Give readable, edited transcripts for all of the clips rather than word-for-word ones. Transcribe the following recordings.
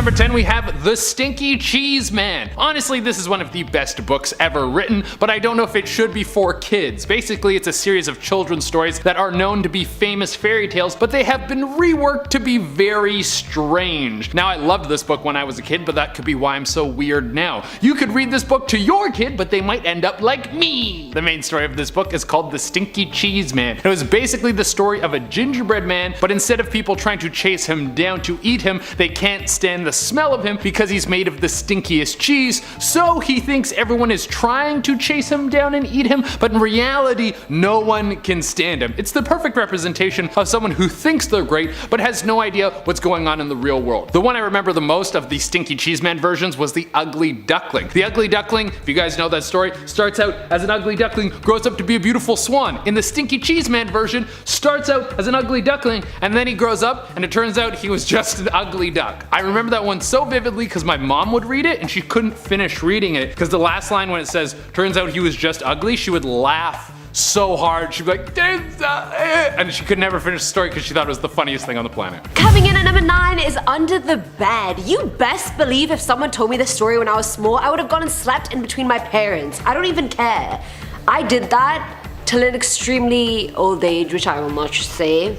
number 10 we have The Stinky Cheese Man. Honestly, this is one of the best books ever written, but I don't know if it should be for kids. Basically, it's a series of children's stories that are known to be famous fairy tales, but they have been reworked to be very strange. Now, I loved this book when I was a kid, but that could be why I'm so weird now. You could read this book to your kid, but they might end up like me. The main story of this book is called The Stinky Cheese Man. It was basically the story of a gingerbread man, but instead of people trying to chase him down to eat him, they can't stand the smell of him because he's made of the stinkiest cheese, so he thinks everyone is trying to chase him down and eat him, but in reality, no one can stand him. It's the perfect representation of someone who thinks they're great, but has no idea what's going on in the real world. The one I remember the most of the Stinky Cheese Man versions was the Ugly Duckling. The Ugly Duckling, if you guys know that story, starts out as an ugly duckling, grows up to be a beautiful swan. In the Stinky Cheese Man version, starts out as an ugly duckling, and then he grows up, and it turns out he was just an ugly duck. I remember that one so vividly because my mom would read it and she couldn't finish reading it because the last line when it says, turns out he was just ugly, she would laugh so hard. She'd be like, and she could never finish the story because she thought it was the funniest thing on the planet. Coming in at number 9 is Under the Bed. You best believe if someone told me this story when I was small, I would have gone and slept in between my parents. I don't even care. I did that till an extremely old age, which I will not say,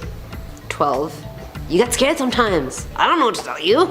12. You get scared sometimes. I don't know what to tell you.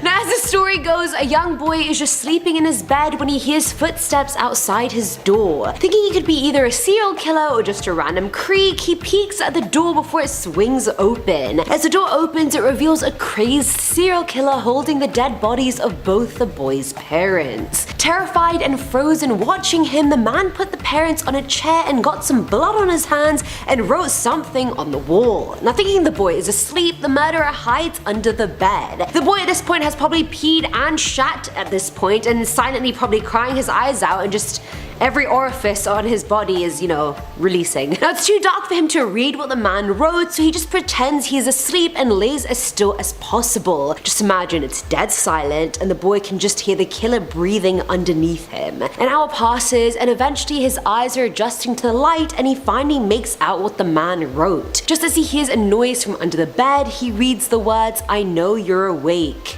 Now, as the story goes, a young boy is just sleeping in his bed when he hears footsteps outside his door. Thinking he could be either a serial killer or just a random creep, he peeks at the door before it swings open. As the door opens, it reveals a crazed serial killer holding the dead bodies of both the boy's parents. Terrified and frozen watching him, the man put the parents on a chair and got some blood on his hands and wrote something on the wall. Now, thinking the boy is asleep, the murderer hides under the bed. The boy at this point has probably peed and shat at this point and is silently probably crying his eyes out, and just every orifice on his body is, you know, releasing. Now, it's too dark for him to read what the man wrote, so he just pretends he's asleep and lays as still as possible. Just imagine it's dead silent and the boy can just hear the killer breathing underneath him. An hour passes and eventually his eyes are adjusting to the light and he finally makes out what the man wrote. Just as he hears a noise from under the bed, he reads the words, "I know you're awake."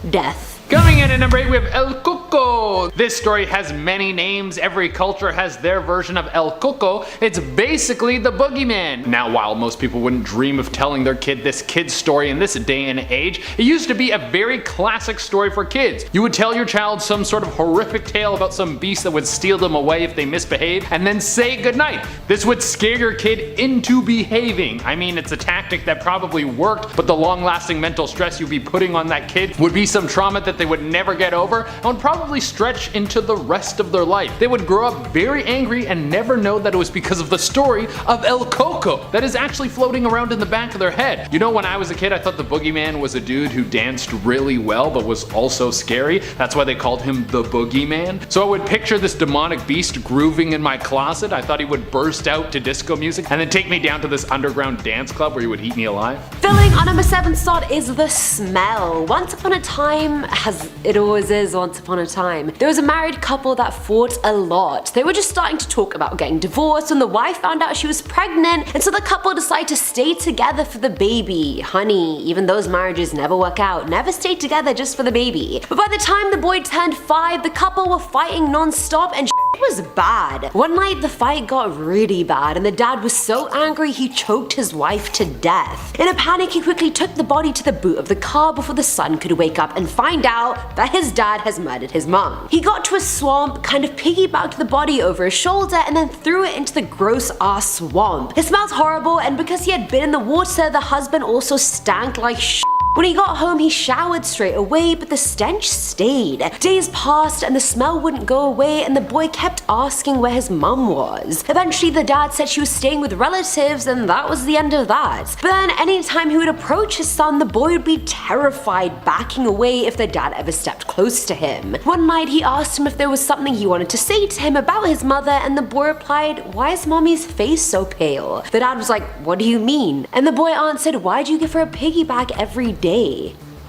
Death. Coming in at number 8 we have El Cuco. This story has many names, every culture has their version of El Cuco. It's basically the boogeyman. Now, while most people wouldn't dream of telling their kid this kid's story in this day and age, it used to be a very classic story for kids. You would tell your child some sort of horrific tale about some beast that would steal them away if they misbehave, and then say goodnight. This would scare your kid into behaving. I mean, it's a tactic that probably worked, but the long-lasting mental stress you'd be putting on that kid would be some trauma that they would never get over and would probably stretch into the rest of their life. They would grow up very angry and never know that it was because of the story of El Coco that is actually floating around in the back of their head. You know, when I was a kid, I thought the boogeyman was a dude who danced really well but was also scary. That's why they called him the boogeyman. So I would picture this demonic beast grooving in my closet. I thought he would burst out to disco music and then take me down to this underground dance club where he would eat me alive. Filling on number 7 slot is The Smell. Once upon a time, as it always is once upon a time, there was a married couple that fought a lot. They were just starting to talk about getting divorced when the wife found out she was pregnant, and so the couple decided to stay together for the baby. Honey, even those marriages never work out. Never stay together just for the baby. But by the time the boy turned 5, the couple were fighting non-stop and was bad. One night the fight got really bad and the dad was so angry he choked his wife to death. In a panic, he quickly took the body to the boot of the car before the son could wake up and find out that his dad has murdered his mom. He got to a swamp, kind of piggybacked the body over his shoulder and then threw it into the gross ass swamp. It smells horrible, and because he had been in the water, the husband also stank like shit. When he got home, he showered straight away, but the stench stayed. Days passed and the smell wouldn't go away, and the boy kept asking where his mum was. Eventually, the dad said she was staying with relatives, and that was the end of that. But then anytime he would approach his son, the boy would be terrified, backing away if the dad ever stepped close to him. One night, he asked him if there was something he wanted to say to him about his mother, and the boy replied, "Why is mommy's face so pale?" The dad was like, "What do you mean?" And the boy answered, "Why do you give her a piggyback every day?"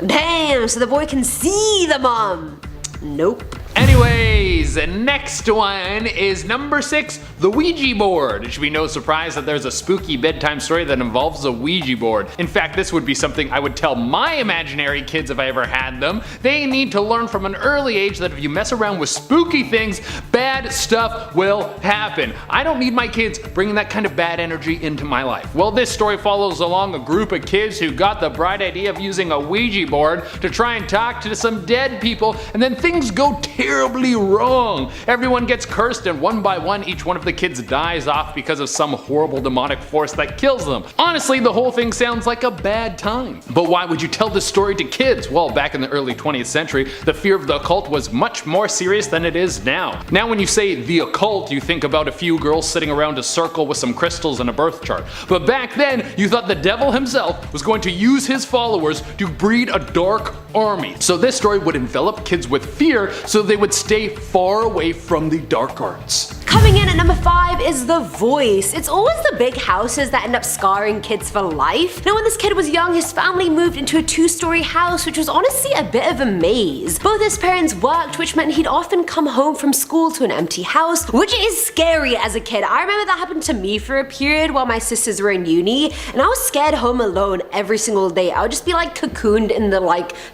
Damn, so the boy can see the mom. Nope. Anyways, next one is number 6, the Ouija board. It should be no surprise that there's a spooky bedtime story that involves a Ouija board. In fact, this would be something I would tell my imaginary kids if I ever had them. They need to learn from an early age that if you mess around with spooky things, bad stuff will happen. I don't need my kids bringing that kind of bad energy into my life. Well, this story follows along a group of kids who got the bright idea of using a Ouija board to try and talk to some dead people, and then things go terribly wrong. Everyone gets cursed, and one by one each one of the kids dies off because of some horrible demonic force that kills them. Honestly, the whole thing sounds like a bad time. But why would you tell this story to kids? Well, back in the early 20th century, the fear of the occult was much more serious than it is now. Now when you say the occult, you think about a few girls sitting around a circle with some crystals and a birth chart. But back then, you thought the devil himself was going to use his followers to breed a dark army. So this story would envelop kids with fear so they would stay far away from the dark arts. Coming in at number 5 is The Voice. It's always the big houses that end up scarring kids for life. Now when this kid was young, his family moved into a 2-story house, which was honestly a bit of a maze. Both his parents worked, which meant he'd often come home from school to an empty house, which is scary as a kid. I remember that happened to me for a period while my sisters were in uni, and I was scared home alone every single day. I would just be like cocooned in the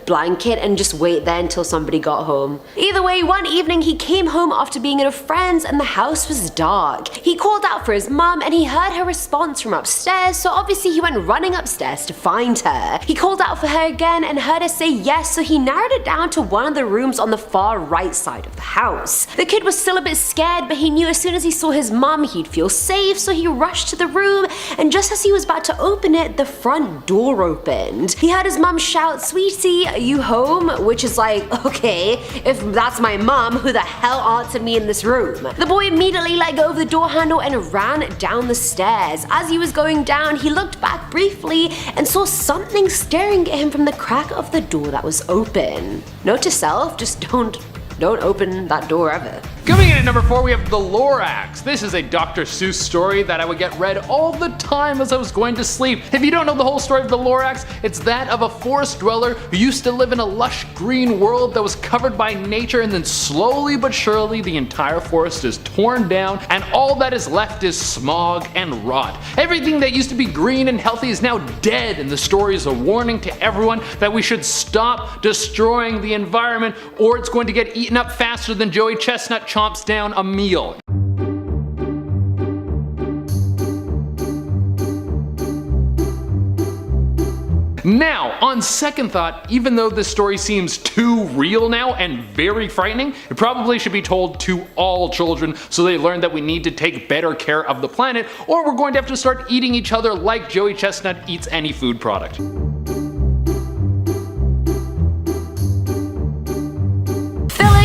blanket and just wait there until somebody got home. Either way, one evening he came home after being at a friend's and the house was dark. He called out for his mum and he heard her response from upstairs, so obviously he went running upstairs to find her. He called out for her again and heard her say yes, so he narrowed it down to one of the rooms on the far right side of the house. The kid was still a bit scared, but he knew as soon as he saw his mum he'd feel safe, so he rushed to the room, and just as he was about to open it, the front door opened. He heard his mum shout, "Sweetie, are you home?" Which is like, okay, if that's my mum, who the hell answered me in this room? The boy immediately let go of the door handle and ran down the stairs. As he was going down, he looked back briefly and saw something staring at him from the crack of the door that was open. Note to self, just don't open that door ever. Coming in at number 4, we have The Lorax. This is a Dr. Seuss story that I would get read all the time as I was going to sleep. If you don't know the whole story of the Lorax, it's that of a forest dweller who used to live in a lush green world that was covered by nature, and then slowly but surely the entire forest is torn down and all that is left is smog and rot. Everything that used to be green and healthy is now dead, and the story is a warning to everyone that we should stop destroying the environment or it's going to get eaten up faster than Joey Chestnut chomps down a meal. Now, on second thought, even though this story seems too real now and very frightening, it probably should be told to all children so they learn that we need to take better care of the planet, or we're going to have to start eating each other like Joey Chestnut eats any food product.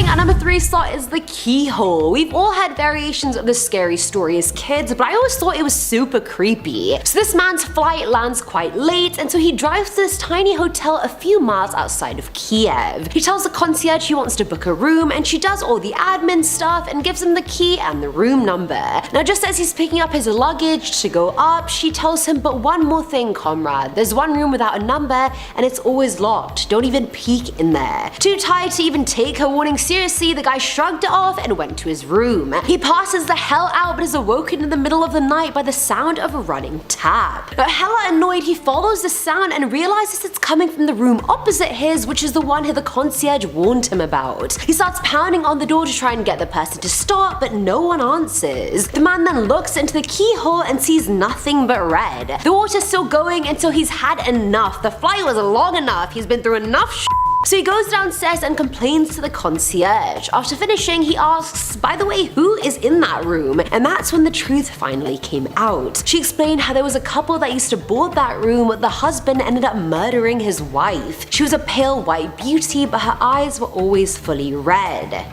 At number 3 slot is The Keyhole. We've all had variations of this scary story as kids, but I always thought it was super creepy. So this man's flight lands quite late, and so he drives to this tiny hotel a few miles outside of Kiev. He tells the concierge he wants to book a room, and she does all the admin stuff and gives him the key and the room number. Now just as he's picking up his luggage to go up, she tells him, "But one more thing, comrade. There's one room without a number, and it's always locked. Don't even peek in there." Too tired to even take her warning seriously, the guy shrugged it off and went to his room. He passes the hell out but is awoken in the middle of the night by the sound of a running tap. But hella annoyed, he follows the sound and realizes it's coming from the room opposite his, which is the one the concierge warned him about. He starts pounding on the door to try and get the person to stop, but no one answers. The man then looks into the keyhole and sees nothing but red. The water's still going, and so he's had enough. The flight was long enough, he's been through enough shit. So he goes downstairs and complains to the concierge. After finishing, he asks, "By the way, who is in that room?" And that's when the truth finally came out. She explained how there was a couple that used to board that room, but the husband ended up murdering his wife. She was a pale white beauty, but her eyes were always fully red.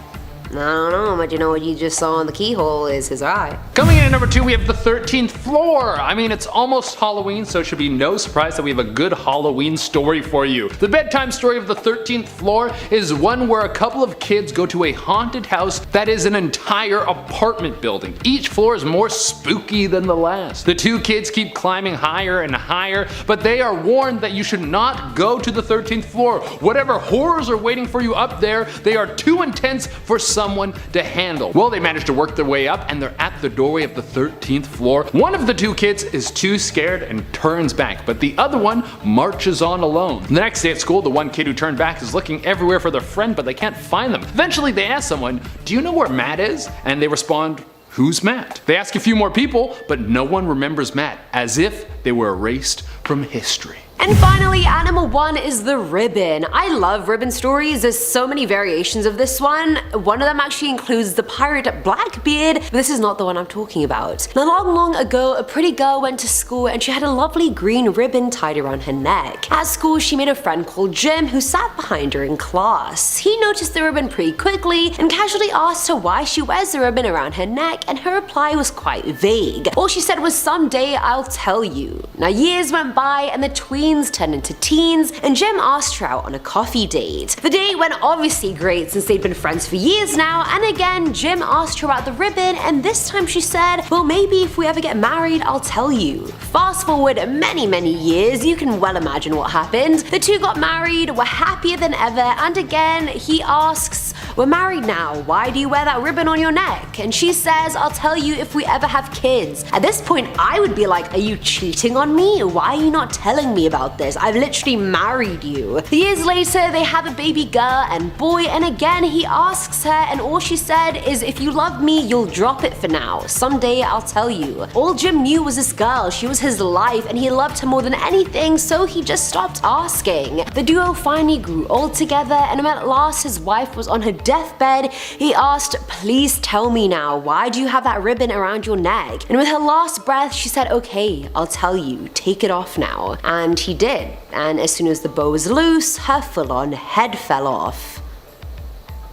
I don't know, but you know what you just saw in the keyhole is his eye. Coming in at number 2, we have the 13th Floor. I mean, it's almost Halloween, so it should be no surprise that we have a good Halloween story for you. The bedtime story of the 13th Floor is one where a couple of kids go to a haunted house that is an entire apartment building. Each floor is more spooky than the last. The two kids keep climbing higher and higher, but they are warned that you should not go to the 13th floor. Whatever horrors are waiting for you up there, they are too intense for someone to handle. Well, they manage to work their way up and they're at the doorway of the 13th floor. One of the two kids is too scared and turns back, but the other one marches on alone. The next day at school, the one kid who turned back is looking everywhere for their friend, but they can't find them. Eventually they ask someone, "Do you know where Matt is?" And they respond, "Who's Matt?" They ask a few more people, but no one remembers Matt, as if they were erased from history. And finally, at number 1 is the ribbon. I love ribbon stories. There's so many variations of this one. One of them actually includes the pirate Blackbeard, but this is not the one I'm talking about. Now, long ago, a pretty girl went to school and she had a lovely green ribbon tied around her neck. At school, she made a friend called Jim who sat behind her in class. He noticed the ribbon pretty quickly and casually asked her why she wears the ribbon around her neck, and her reply was quite vague. All she said was, "Someday I'll tell you." Now, years went by and the tweens turned into teens, and Jim asked her out on a coffee date. The date went obviously great since they'd been friends for years now, and again Jim asked her about the ribbon, and this time she said, "Well, maybe if we ever get married, I'll tell you." Fast forward many years, you can well imagine what happened. The two got married, were happier than ever, and again he asks, "We're married now, why do you wear that ribbon on your neck?" And she says, "I'll tell you if we ever have kids." At this point I would be like, "Are you cheating on me? Why are you not telling me about this? I've literally married you." Years later they have a baby girl and boy, and again he asks her, and all she said is, "If you love me, you'll drop it for now. Someday I'll tell you." All Jim knew was this girl. She was his life and he loved her more than anything, so he just stopped asking. The duo finally grew old together, and when at last his wife was on her deathbed, he asked, "Please tell me now, why do you have that ribbon around your neck?" And with her last breath she said, "Okay, I'll tell you, take it off now." And he did, and as soon as the bow was loose, her full-on head fell off.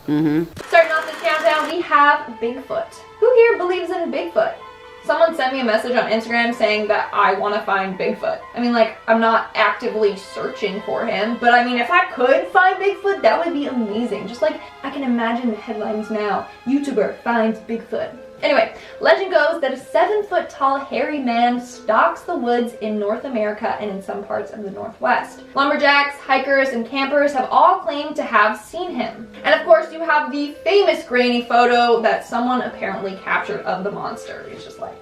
Starting off this countdown, we have Bigfoot. Who here believes in Bigfoot? Someone sent me a message on Instagram saying that I want to find Bigfoot. I mean, like, I'm not actively searching for him, but I mean, if I could find Bigfoot, that would be amazing. Just like, I can imagine the headlines now. YouTuber finds Bigfoot. Anyway, legend goes that a 7-foot tall hairy man stalks the woods in North America and in some parts of the Northwest. Lumberjacks, hikers, and campers have all claimed to have seen him. And of course you have the famous grainy photo that someone apparently captured of the monster. It's just like...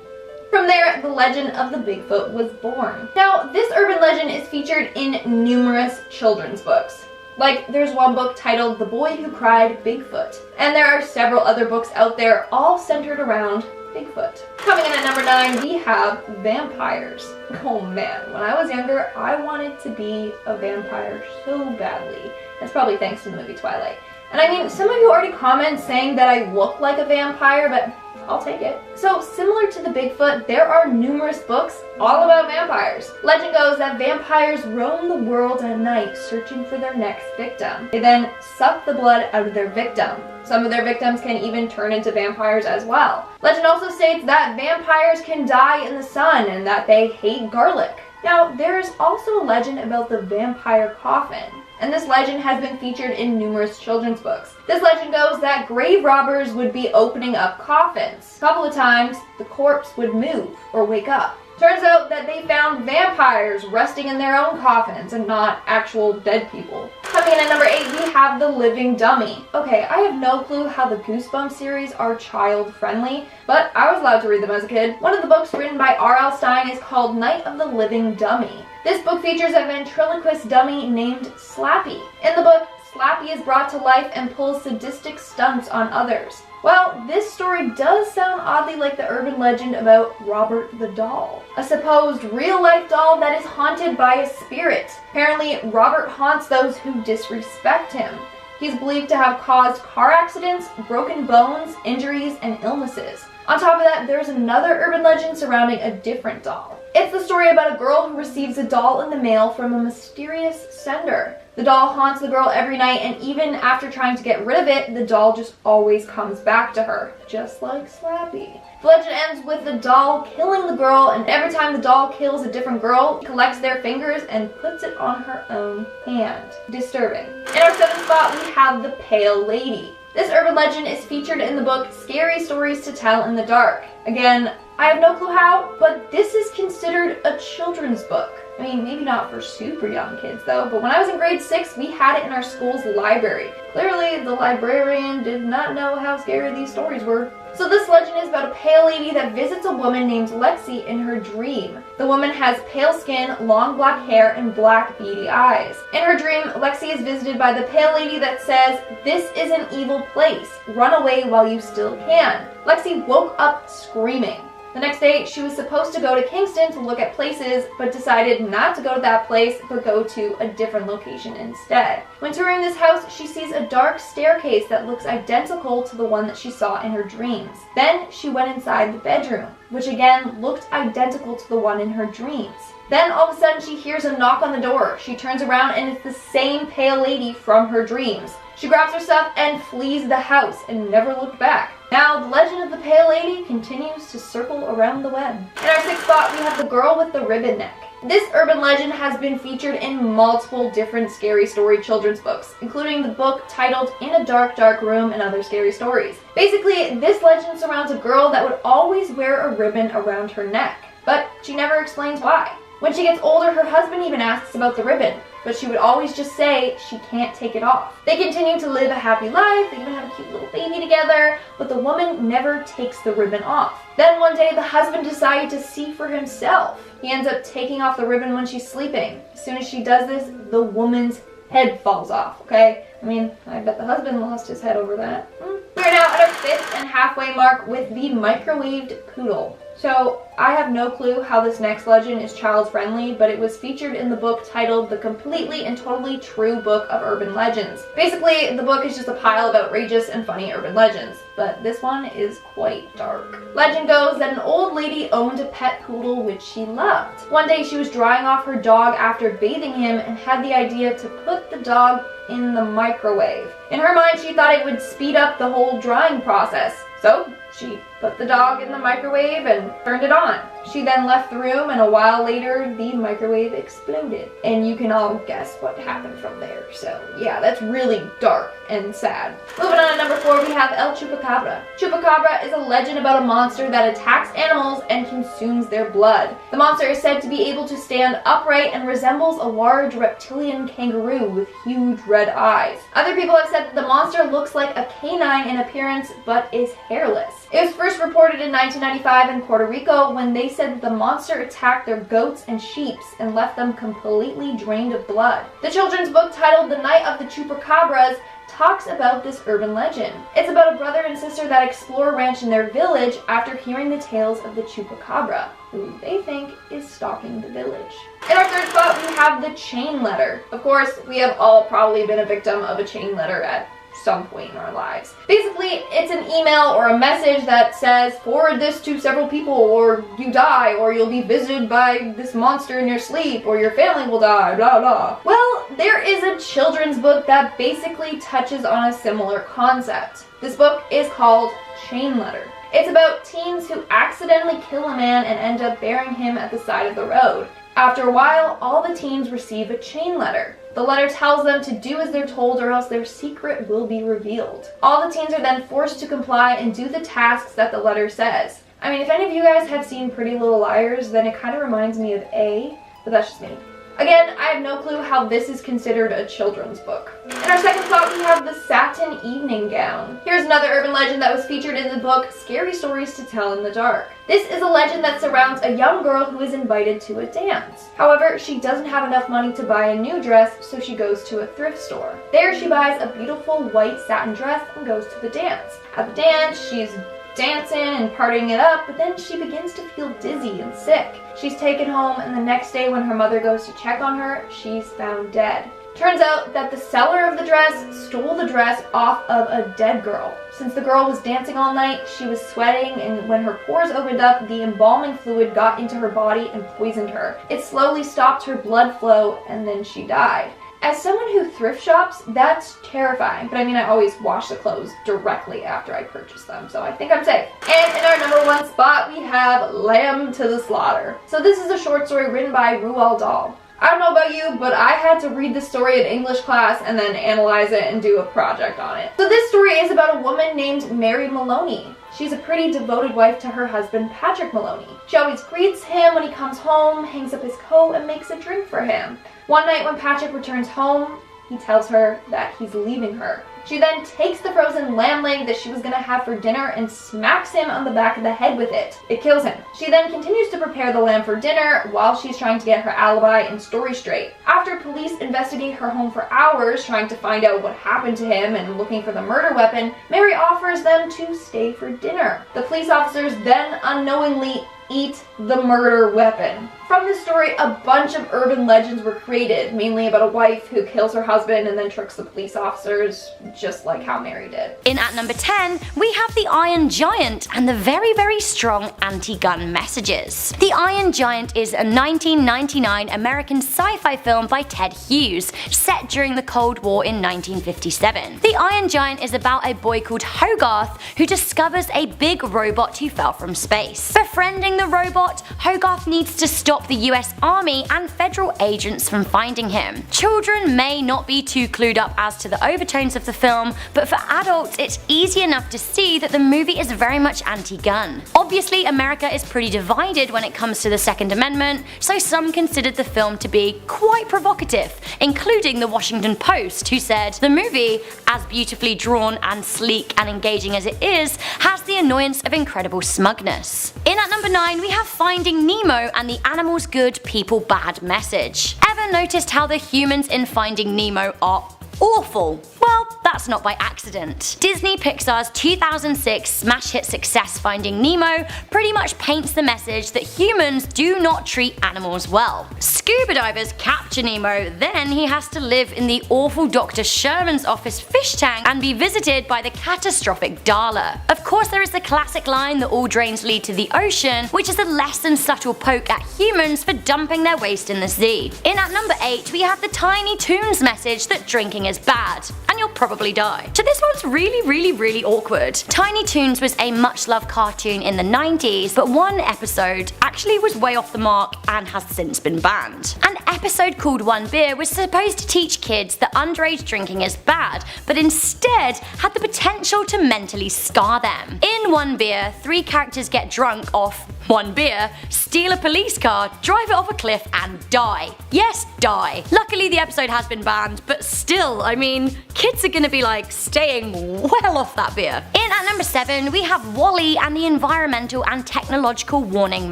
From there, the legend of the Bigfoot was born. Now, this urban legend is featured in numerous children's books. Like, there's one book titled The Boy Who Cried Bigfoot. And there are several other books out there all centered around Bigfoot. Coming in at number 9, we have vampires. Oh man, when I was younger, I wanted to be a vampire so badly. That's probably thanks to the movie Twilight. And I mean, some of you already comment saying that I look like a vampire, but I'll take it. So similar to the Bigfoot, there are numerous books all about vampires. Legend goes that vampires roam the world at night searching for their next victim. They then suck the blood out of their victim. Some of their victims can even turn into vampires as well. Legend also states that vampires can die in the sun and that they hate garlic. Now, there is also a legend about the vampire coffin, and this legend has been featured in numerous children's books. This legend goes that grave robbers would be opening up coffins. A couple of times, the corpse would move or wake up. Turns out that they found vampires resting in their own coffins and not actual dead people. Coming in at number 8, we have The Living Dummy. Okay, I have no clue how the Goosebumps series are child friendly, but I was allowed to read them as a kid. One of the books written by R.L. Stine is called Night of the Living Dummy. This book features a ventriloquist dummy named Slappy. In the book, Slappy is brought to life and pulls sadistic stunts on others. Well, this story does sound oddly like the urban legend about Robert the Doll, a supposed real-life doll that is haunted by a spirit. Apparently, Robert haunts those who disrespect him. He's believed to have caused car accidents, broken bones, injuries, and illnesses. On top of that, there's another urban legend surrounding a different doll. It's the story about a girl who receives a doll in the mail from a mysterious sender. The doll haunts the girl every night, and even after trying to get rid of it, the doll just always comes back to her, just like Slappy. The legend ends with the doll killing the girl, and every time the doll kills a different girl, she collects their fingers and puts it on her own hand. Disturbing. In our 7th spot, we have the Pale Lady. This urban legend is featured in the book Scary Stories to Tell in the Dark. Again, I have no clue how, but this is considered a children's book. I mean, maybe not for super young kids though, but when I was in grade 6, we had it in our school's library. Clearly, the librarian did not know how scary these stories were. So this legend is about a pale lady that visits a woman named Lexi in her dream. The woman has pale skin, long black hair, and black beady eyes. In her dream, Lexi is visited by the pale lady that says, "This is an evil place. Run away while you still can." Lexi woke up screaming. The next day, she was supposed to go to Kingston to look at places, but decided not to go to that place, but go to a different location instead. When touring this house, she sees a dark staircase that looks identical to the one that she saw in her dreams. Then she went inside the bedroom, which again looked identical to the one in her dreams. Then all of a sudden she hears a knock on the door. She turns around and it's the same pale lady from her dreams. She grabs her stuff and flees the house and never looked back. Now, the legend of the Pale Lady continues to circle around the web. In our 6th spot, we have the girl with the ribbon neck. This urban legend has been featured in multiple different scary story children's books, including the book titled In a Dark, Dark Room and Other Scary Stories. Basically, this legend surrounds a girl that would always wear a ribbon around her neck, but she never explains why. When she gets older, her husband even asks about the ribbon, but she would always just say she can't take it off. They continue to live a happy life, they even have a cute little baby together, but the woman never takes the ribbon off. Then one day the husband decided to see for himself. He ends up taking off the ribbon when she's sleeping. As soon as she does this, the woman's head falls off, okay? I mean, I bet the husband lost his head over that. We are now at our 5th and halfway mark with the microwaved poodle. So, I have no clue how this next legend is child-friendly, but it was featured in the book titled The Completely and Totally True Book of Urban Legends. Basically, the book is just a pile of outrageous and funny urban legends, but this one is quite dark. Legend goes that an old lady owned a pet poodle which she loved. One day she was drying off her dog after bathing him and had the idea to put the dog in the microwave. In her mind, she thought it would speed up the whole drying process. So, she put the dog in the microwave and turned it on. She then left the room, and a while later, the microwave exploded. And you can all guess what happened from there. So, yeah, that's really dark and sad. Moving on to number 4, we have El Chupacabra. Chupacabra is a legend about a monster that attacks animals and consumes their blood. The monster is said to be able to stand upright and resembles a large reptilian kangaroo with huge red eyes. Other people have said that the monster looks like a canine in appearance, but is hairless. It was first reported in 1995 in Puerto Rico when they said that the monster attacked their goats and sheep and left them completely drained of blood. The children's book titled The Night of the Chupacabras talks about this urban legend. It's about a brother and sister that explore a ranch in their village after hearing the tales of the Chupacabra, who they think is stalking the village. In our 3rd spot, we have the chain letter. Of course, we have all probably been a victim of a chain letter at some point in our lives. Basically, it's an email or a message that says, forward this to several people or you die, or you'll be visited by this monster in your sleep, or your family will die, blah blah. Well, there is a children's book that basically touches on a similar concept. This book is called Chain Letter. It's about teens who accidentally kill a man and end up burying him at the side of the road. After a while, all the teens receive a chain letter. The letter tells them to do as they're told or else their secret will be revealed. All the teens are then forced to comply and do the tasks that the letter says. I mean, if any of you guys have seen Pretty Little Liars, then it kind of reminds me of A, but that's just me. Again, I have no clue how this is considered a children's book. In our 2nd spot, we have the satin evening gown. Here's another urban legend that was featured in the book Scary Stories to Tell in the Dark. This is a legend that surrounds a young girl who is invited to a dance. However, she doesn't have enough money to buy a new dress, so she goes to a thrift store. There she buys a beautiful white satin dress and goes to the dance. At the dance, she's dancing and partying it up, but then she begins to feel dizzy and sick. She's taken home, and the next day when her mother goes to check on her, she's found dead. Turns out that the seller of the dress stole the dress off of a dead girl. Since the girl was dancing all night, she was sweating, and when her pores opened up, the embalming fluid got into her body and poisoned her. It slowly stopped her blood flow, and then she died. As someone who thrift shops, that's terrifying, but I mean, I always wash the clothes directly after I purchase them, so I think I'm safe. And in our number 1 spot, we have Lamb to the Slaughter. So this is a short story written by Roald Dahl. I don't know about you, but I had to read this story in English class and then analyze it and do a project on it. So this story is about a woman named Mary Maloney. She's a pretty devoted wife to her husband, Patrick Maloney. She always greets him when he comes home, hangs up his coat, and makes a drink for him. One night when Patrick returns home, he tells her that he's leaving her. She then takes the frozen lamb leg that she was gonna have for dinner and smacks him on the back of the head with it. It kills him. She then continues to prepare the lamb for dinner while she's trying to get her alibi and story straight. After police investigate her home for hours trying to find out what happened to him and looking for the murder weapon, Mary offers them to stay for dinner. The police officers then unknowingly eat the murder weapon. From this story, a bunch of urban legends were created, mainly about a wife who kills her husband and then tricks the police officers, just like how Mary did. In at number 10, we have The Iron Giant and the very, very strong anti-gun messages. The Iron Giant is a 1999 American sci-fi film by Ted Hughes, set during the Cold War in 1957. The Iron Giant is about a boy called Hogarth who discovers a big robot who fell from space. Befriending the robot, Hogarth needs to stop the US Army and federal agents from finding him. Children may not be too clued up as to the overtones of the film, but for adults it's easy enough to see that the movie is very much anti-gun. Obviously, America is pretty divided when it comes to the Second Amendment, so some considered the film to be quite provocative, including the Washington Post, who said, "The movie, as beautifully drawn and sleek and engaging as it is, has the annoyance of incredible smugness." In at number 9, we have Finding Nemo and the animals good, people bad message. Ever noticed how the humans in Finding Nemo are awful? Well, that's not by accident. Disney Pixar's 2006 smash hit success Finding Nemo pretty much paints the message that humans do not treat animals well. Scuba divers capture Nemo, then he has to live in the awful Dr. Sherman's office fish tank and be visited by the catastrophic Darla. Of course, there is the classic line that all drains lead to the ocean, which is a less than subtle poke at humans for dumping their waste in the sea. In at number 8, we have the Tiny Toons message that drinking is bad, and you'll probably die. So this one's really awkward. Tiny Toons was a much loved cartoon in the 90s, but one episode actually was way off the mark and has since been banned. An episode called One Beer was supposed to teach kids that underage drinking is bad, but instead had the potential to mentally scar them. In One Beer, 3 characters get drunk off one beer, steal a police car, drive it off a cliff, and die. Yes, die. Luckily the episode has been banned, but still, I mean, kids are gonna be like staying well off that beer. In at number 7, we have WALL-E and the environmental and technological warning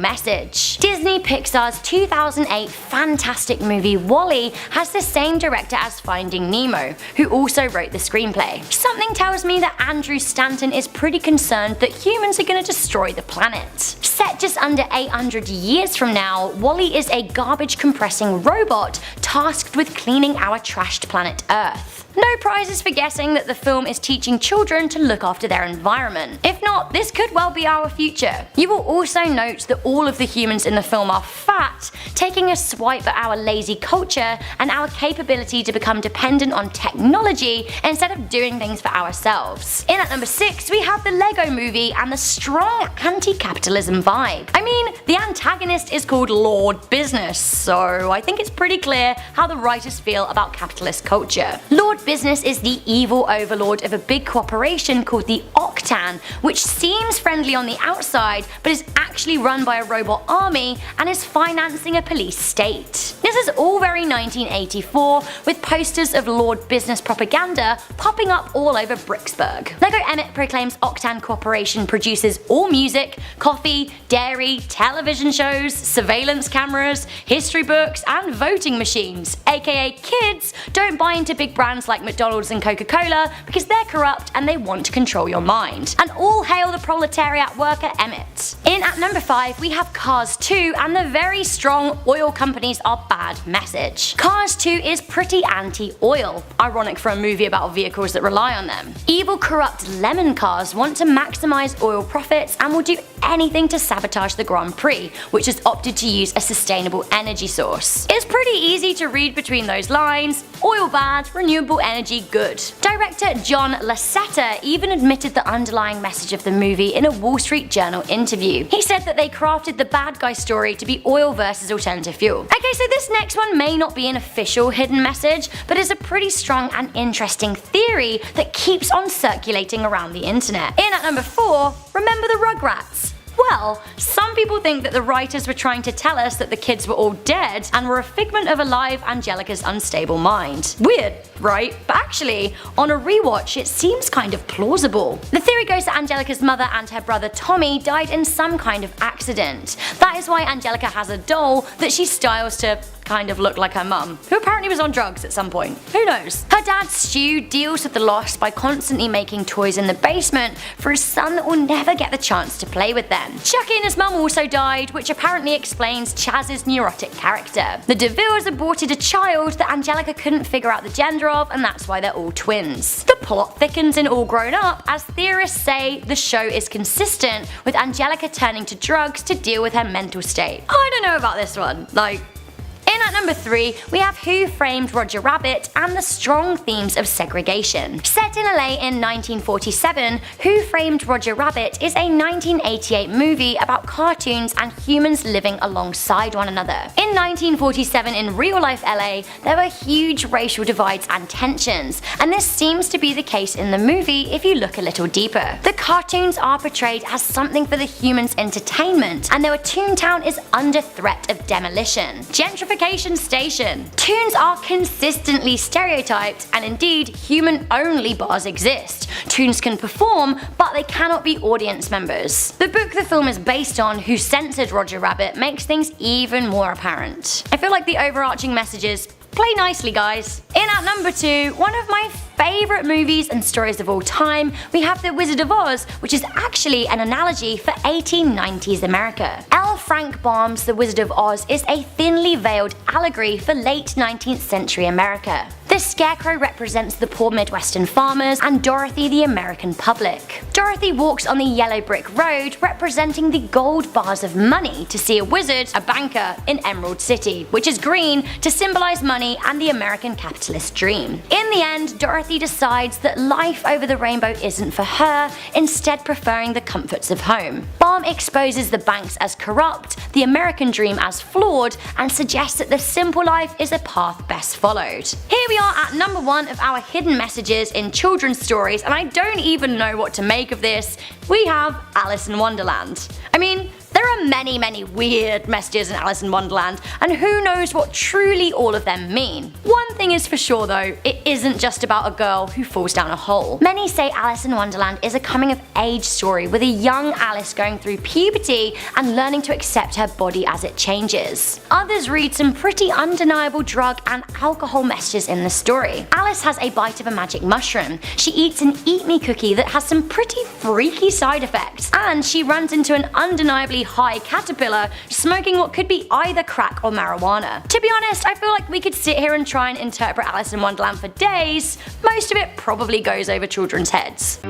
message. Disney Pixar's 2008 fantastic movie WALL-E has the same director as Finding Nemo, who also wrote the screenplay. Something tells me that Andrew Stanton is pretty concerned that humans are gonna destroy the planet. Set just under 800 years from now, WALL-E is a garbage-compressing robot tasked with cleaning our trashed planet Earth. No prizes for guessing that the film is teaching children to look after their environment. If not, this could well be our future. You will also note that all of the humans in the film are fat, taking a swipe at our lazy culture and our capability to become dependent on technology instead of doing things for ourselves. In at number 6, we have the Lego Movie and the strong anti-capitalism vibe. I mean, the antagonist is called Lord Business, so I think it's pretty clear how the writers feel about capitalist culture. Lord Business is the evil overlord of a big corporation called the Octan, which seems friendly on the outside, but is actually run by a robot army and is financing a police state. This is all very 1984, with posters of Lord Business propaganda popping up all over Bricksburg. Lego Emmett proclaims Octan Corporation produces all music, coffee, dairy, television shows, surveillance cameras, history books, and voting machines, aka kids don't buy into big brands like McDonald's and Coca-Cola because they're corrupt and they want to control your mind. And all hail the proletariat worker Emmett. In at number 5, we have Cars 2 and the very strong "oil companies are bad" message. Cars 2 is pretty anti-oil, ironic for a movie about vehicles that rely on them. Evil, corrupt lemon cars want to maximize oil profits and will do anything to sabotage the Grand Prix, which has opted to use a sustainable energy source. It's pretty easy to read between those lines: oil bad, renewable energy good. Director John Lasseter even admitted the underlying message of the movie in a Wall Street Journal interview. He said that they crafted the bad guy story to be oil versus alternative fuel. Okay, so this next one may not be an official hidden message, but is a pretty strong and interesting theory that keeps on circulating around the internet. In at number 4, remember the Rugrats? Well, some people think that the writers were trying to tell us that the kids were all dead and were a figment of alive Angelica's unstable mind. Weird, right? But actually, on a rewatch, it seems kind of plausible. The theory goes that Angelica's mother and her brother Tommy died in some kind of accident. That is why Angelica has a doll that she styles to kind of look like her mum, who apparently was on drugs at some point. Who knows? Her dad Stu deals with the loss by constantly making toys in the basement for his son that will never get the chance to play with them. Chucky and his mum also died, which apparently explains Chaz's neurotic character. The DeVilles aborted a child that Angelica couldn't figure out the gender of, and that's why they're all twins. The plot thickens in All Grown Up as theorists say the show is consistent with Angelica turning to drugs to deal with her mental state. I don't know about this one. In at number 3, we have Who Framed Roger Rabbit and the strong themes of segregation. Set in LA in 1947, Who Framed Roger Rabbit is a 1988 movie about cartoons and humans living alongside one another. In 1947 in real-life LA, there were huge racial divides and tensions, and this seems to be the case in the movie if you look a little deeper. The cartoons are portrayed as something for the humans' entertainment, and their Toontown is under threat of demolition. Gentrification station. Toons are consistently stereotyped, and indeed, human-only bars exist. Toons can perform, but they cannot be audience members. The book the film is based on, Who Censored Roger Rabbit, makes things even more apparent. I feel like the overarching messages play nicely, guys. In at number 2, one of my favorite movies and stories of all time, we have The Wizard of Oz, which is actually an analogy for 1890s America. L. Frank Baum's The Wizard of Oz is a thinly veiled allegory for late 19th century America. The scarecrow represents the poor Midwestern farmers and Dorothy the American public. Dorothy walks on the yellow brick road representing the gold bars of money to see a wizard, a banker, in Emerald City, which is green to symbolize money and the American capitalist dream. In the end, Dorothy decides that life over the rainbow isn't for her, instead preferring the comforts of home. Baum exposes the banks as corrupt, the American dream as flawed, and suggests that the simple life is a path best followed. Here we are at number 1 of our hidden messages in children's stories, and I don't even know what to make of this. We have Alice in Wonderland. I mean, there are many weird messages in Alice in Wonderland, and who knows what truly all of them mean. One thing is for sure though, it isn't just about a girl who falls down a hole. Many say Alice in Wonderland is a coming of age story with a young Alice going through puberty and learning to accept her body as it changes. Others read some pretty undeniable drug and alcohol messages in the story. Alice has a bite of a magic mushroom, she eats an Eat Me cookie that has some pretty freaky side effects, and she runs into an undeniably high caterpillar smoking what could be either crack or marijuana. To be honest, I feel like we could sit here and try and interpret Alice in Wonderland for days. Most of it probably goes over children's heads.